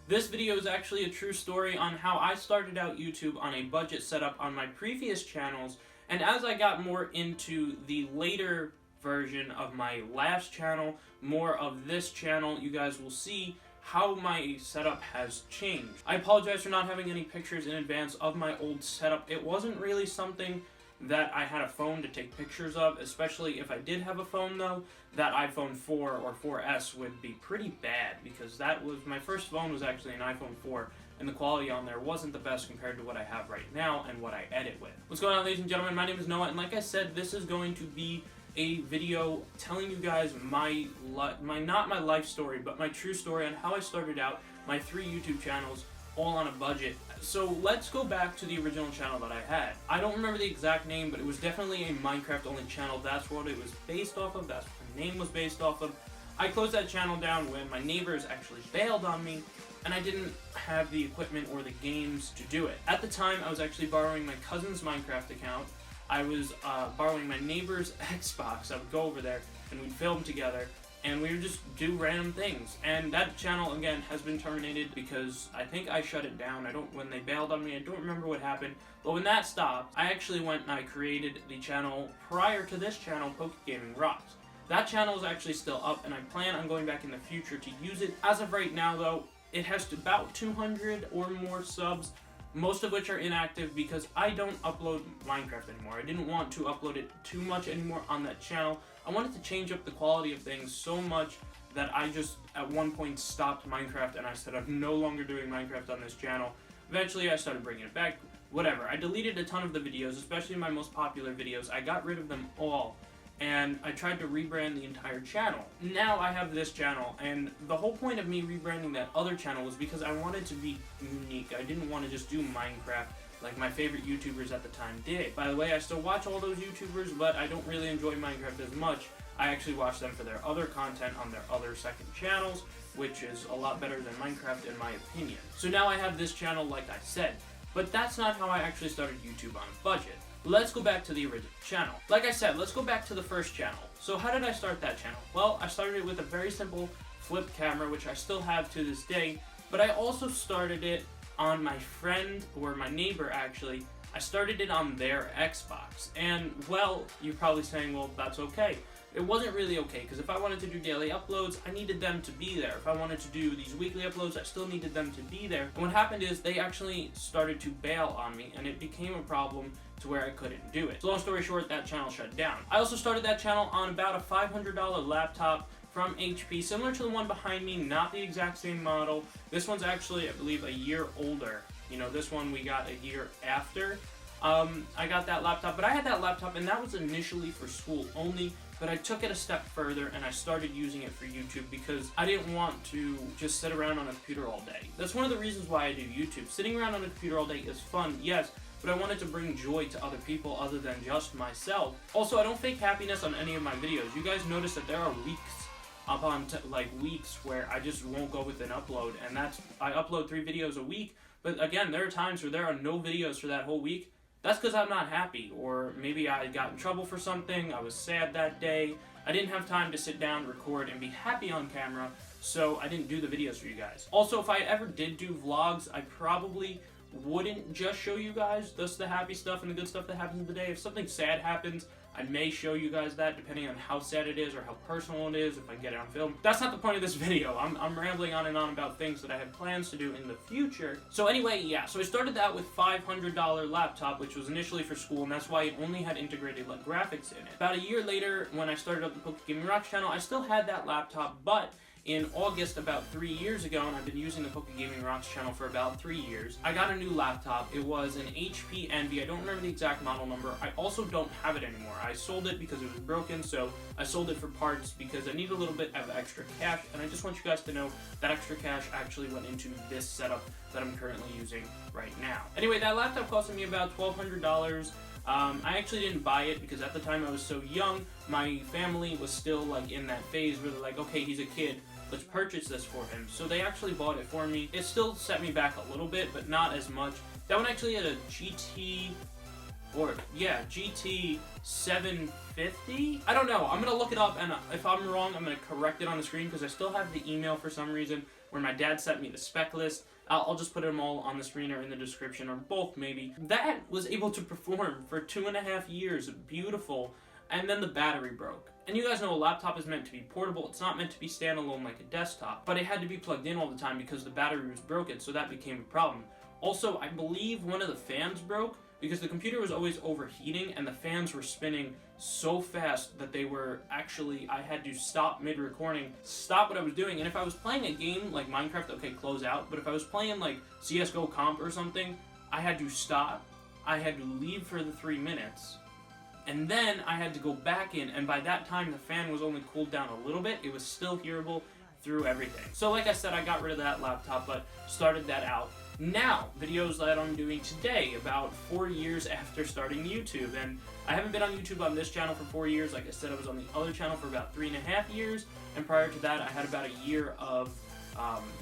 This video is actually a true story on how I started out YouTube on a budget setup on my previous channels, and as I got more into the later version of my last channel, more of this channel, you guys will see how my setup has changed. I apologize for not having any pictures in advance of my old setup. It wasn't really something that I had a phone to take pictures of, especially if I did have a phone though. That iPhone 4 or 4S would be pretty bad, because that was, my first phone was actually an iPhone 4, and the quality on there wasn't the best compared to what I have right now and what I edit with. What's going on, ladies and gentlemen? My name is Noah, and like I said, this is going to be a video telling you guys my not my life story, but my true story on how I started out my 3 YouTube channels, all on a budget. So let's go back to the original channel that I had. I don't remember the exact name, but it was definitely a Minecraft only channel. That's what it was based off of. That's what the name was based off of. I closed that channel down when my neighbors actually bailed on me, and I didn't have the equipment or the games to do it. At the time, I was actually borrowing my cousin's Minecraft account. I was borrowing my neighbor's Xbox. I would go over there and we'd film together, and we would just do random things. And that channel, again, has been terminated because I think I shut it down. When they bailed on me, I don't remember what happened. But when that stopped, I actually went and I created the channel prior to this channel, Poke Gaming Rocks. That channel is actually still up, and I plan on going back in the future to use it. As of right now, though, it has about 200 or more subs, most of which are inactive because I don't upload Minecraft anymore. I didn't want to upload it too much anymore on that channel. I wanted to change up the quality of things so much that I just at one point stopped Minecraft, and I said I'm no longer doing Minecraft on this channel. Eventually I started bringing it back. Whatever. I deleted a ton of the videos, especially my most popular videos. I got rid of them all, and I tried to rebrand the entire channel. Now I have this channel, and the whole point of me rebranding that other channel was because I wanted to be unique. I didn't want to just do Minecraft like my favorite YouTubers at the time did. By the way, I still watch all those YouTubers, but I don't really enjoy Minecraft as much. I actually watch them for their other content on their other second channels, which is a lot better than Minecraft in my opinion. So now I have this channel, like I said, but that's not how I actually started YouTube on a budget. Let's go back to the original channel. Like I said, let's go back to the first channel. So how did I start that channel? Well, I started it with a very simple flip camera, which I still have to this day, but I also started it on my friend, or my neighbor actually. I started it on their Xbox, and well, you're probably saying, well, that's okay. It wasn't really okay, because if I wanted to do daily uploads, I needed them to be there. If I wanted to do these weekly uploads, I still needed them to be there. And what happened is they actually started to bail on me, and it became a problem to where I couldn't do it. So long story short, that channel shut down. I also started that channel on about a $500 laptop from HP, similar to the one behind me, not the exact same model. This one's actually, I believe, a year older. You know, this one we got a year after. I got that laptop, but I had that laptop, and that was initially for school only, but I took it a step further, and I started using it for YouTube because I didn't want to just sit around on a computer all day. That's one of the reasons why I do YouTube. Sitting around on a computer all day is fun, yes, but I wanted to bring joy to other people other than just myself. Also, I don't fake happiness on any of my videos. You guys notice that there are weeks upon weeks where I just won't go with an upload, and I upload 3 videos a week, but again, there are times where there are no videos for that whole week. That's because I'm not happy, or maybe I got in trouble for something, I was sad that day, I didn't have time to sit down, record, and be happy on camera, so I didn't do the videos for you guys. Also, if I ever did do vlogs, I probably wouldn't just show you guys just the happy stuff and the good stuff that happens in the day. If something sad happens, I may show you guys that, depending on how sad it is or how personal it is, if I get it on film. That's not the point of this video. I'm rambling on and on about things that I have plans to do in the future. So anyway, yeah, so I started that with $500 laptop, which was initially for school, and that's why it only had integrated graphics in it. About a year later, when I started up the Poke Gaming Rocks channel, I still had that laptop, but in August, about 3 years ago, and I've been using the Poke Gaming Rocks channel for about 3 years, I got a new laptop. It was an HP Envy. I don't remember the exact model number. I also don't have it anymore. I sold it because it was broken, so I sold it for parts because I need a little bit of extra cash, and I just want you guys to know that extra cash actually went into this setup that I'm currently using right now. Anyway, that laptop costed me about $1,200. I actually didn't buy it because at the time I was so young, my family was still in that phase where they're like, okay, he's a kid, let's purchase this for him. So they actually bought it for me. It still set me back a little bit, but not as much. That one actually had a GT 750? I don't know. I'm going to look it up, and if I'm wrong, I'm going to correct it on the screen because I still have the email for some reason. where my dad sent me the spec list. I'll just put them all on the screen or in the description, or both maybe. That was able to perform for 2.5 years, beautiful, and then the battery broke. And you guys know a laptop is meant to be portable, it's not meant to be standalone like a desktop, but it had to be plugged in all the time because the battery was broken, so that became a problem. Also, I believe one of the fans broke, because the computer was always overheating and the fans were spinning so fast that they were actually, I had to stop mid-recording, stop what I was doing, and if I was playing a game like Minecraft, okay, close out, but if I was playing like CSGO Comp or something, I had to stop, I had to leave for the 3 minutes, and then I had to go back in, and by that time the fan was only cooled down a little bit, it was still hearable through everything. So like I said, I got rid of that laptop, but started that out. Now, videos that I'm doing today, about 4 years after starting YouTube, and I haven't been on YouTube on this channel for 4 years. Like I said, I was on the other channel for about 3.5 years, and prior to that I had about a year of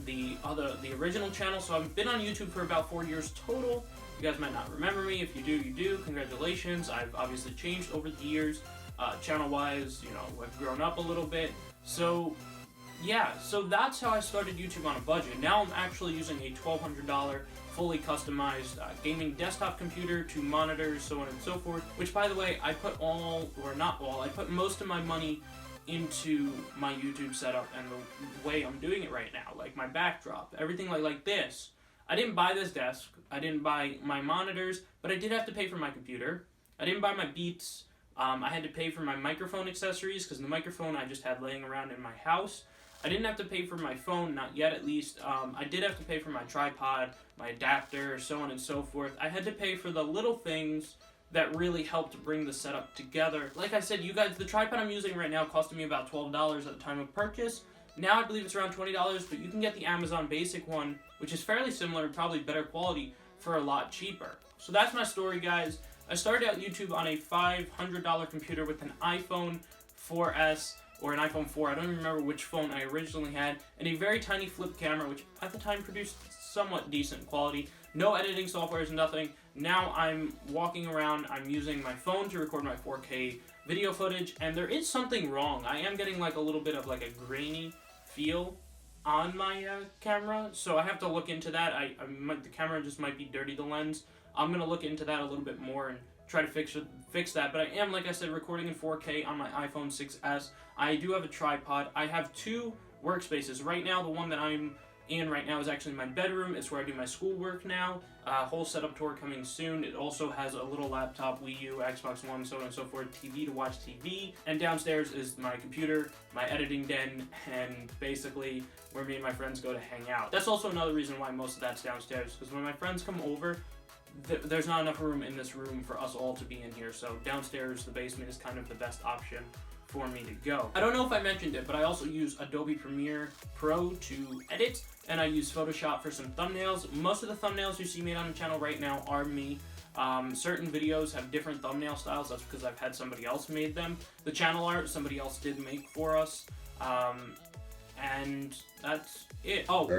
the original channel, so I've been on YouTube for about 4 years total. You guys might not remember me. If you do, you do. Congratulations. I've obviously changed over the years, channel-wise, you know, I've grown up a little bit, so yeah, so that's how I started YouTube on a budget. Now I'm actually using a $1,200 fully customized gaming desktop computer, 2 monitors, so on and so forth, which by the way, I put I put most of my money into my YouTube setup and the way I'm doing it right now, like my backdrop, everything like this. I didn't buy this desk, I didn't buy my monitors, but I did have to pay for my computer. I didn't buy my Beats, I had to pay for my microphone accessories, because the microphone I just had laying around in my house. I didn't have to pay for my phone, not yet at least. I did have to pay for my tripod, my adapter, so on and so forth. I had to pay for the little things that really helped bring the setup together. Like I said, you guys, the tripod I'm using right now costed me about $12 at the time of purchase. Now I believe it's around $20, but you can get the Amazon basic one, which is fairly similar, probably better quality, for a lot cheaper. So that's my story, guys. I started out YouTube on a $500 computer with an iPhone 4S, or an iPhone 4, I don't even remember which phone I originally had, and a very tiny flip camera, which at the time produced somewhat decent quality. No editing softwares, nothing. Now I'm walking around, I'm using my phone to record my 4K video footage, and there is something wrong. I am getting like a little bit of like a grainy feel on my camera, so I have to look into that. The camera just might be dirty, the lens. I'm going to look into that a little bit more and try to fix that, but I am, like I said, recording in 4K on my iPhone 6s. I do have a tripod. I have 2 workspaces. Right now, the one that I'm in right now is actually my bedroom. It's where I do my schoolwork now. Whole setup tour coming soon. It also has a little laptop, Wii U, Xbox One, so on and so forth, TV to watch TV. And downstairs is my computer, my editing den, and basically where me and my friends go to hang out. That's also another reason why most of that's downstairs, because when my friends come over, there's not enough room in this room for us all to be in here, so downstairs, the basement, is kind of the best option for me to go. I don't know if I mentioned it, but I also use Adobe Premiere Pro to edit, and I use Photoshop for some thumbnails. Most of the thumbnails you see made on the channel right now are me. Certain videos have different thumbnail styles, that's because I've had somebody else made them. The channel art, somebody else did make for us, and that's it. Oh,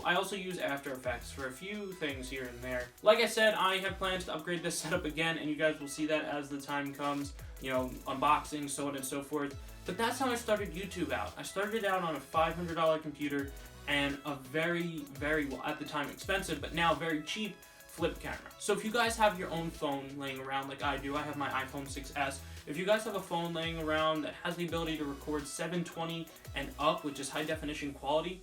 I also use After Effects for a few things here and there. Like I said, I have plans to upgrade this setup again, and you guys will see that as the time comes. You know, unboxing, so on and so forth. But that's how I started YouTube out. I started out on a $500 computer and a very, well, at the time expensive, but now very cheap flip camera. So if you guys have your own phone laying around like I do, I have my iPhone 6s. If you guys have a phone laying around that has the ability to record 720 and up, which is high definition quality,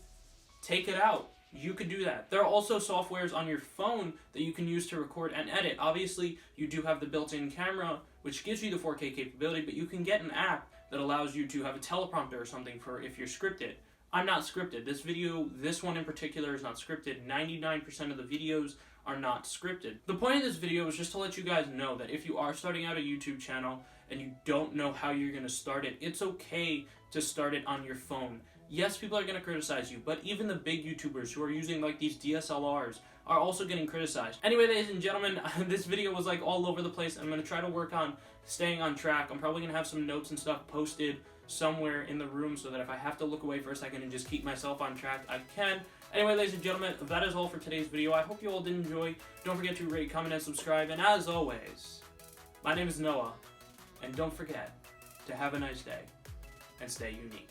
take it out. You could do that. There are also softwares on your phone that you can use to record and edit. Obviously, you do have the built-in camera, which gives you the 4K capability, but you can get an app that allows you to have a teleprompter or something for if you're scripted. I'm not scripted. This one in particular is not scripted. 99% of the videos are not scripted. The point of this video is just to let you guys know that if you are starting out a YouTube channel and you don't know how you're going to start it, it's okay to start it on your phone. Yes, people are going to criticize you, but even the big YouTubers who are using like these DSLRs are also getting criticized. Anyway, ladies and gentlemen, this video was like all over the place. I'm going to try to work on staying on track. I'm probably going to have some notes and stuff posted somewhere in the room so that if I have to look away for a second and just keep myself on track, I can. Anyway, ladies and gentlemen, that is all for today's video. I hope you all did enjoy. Don't forget to rate, comment, and subscribe. And as always, my name is Noah, and don't forget to have a nice day and stay unique.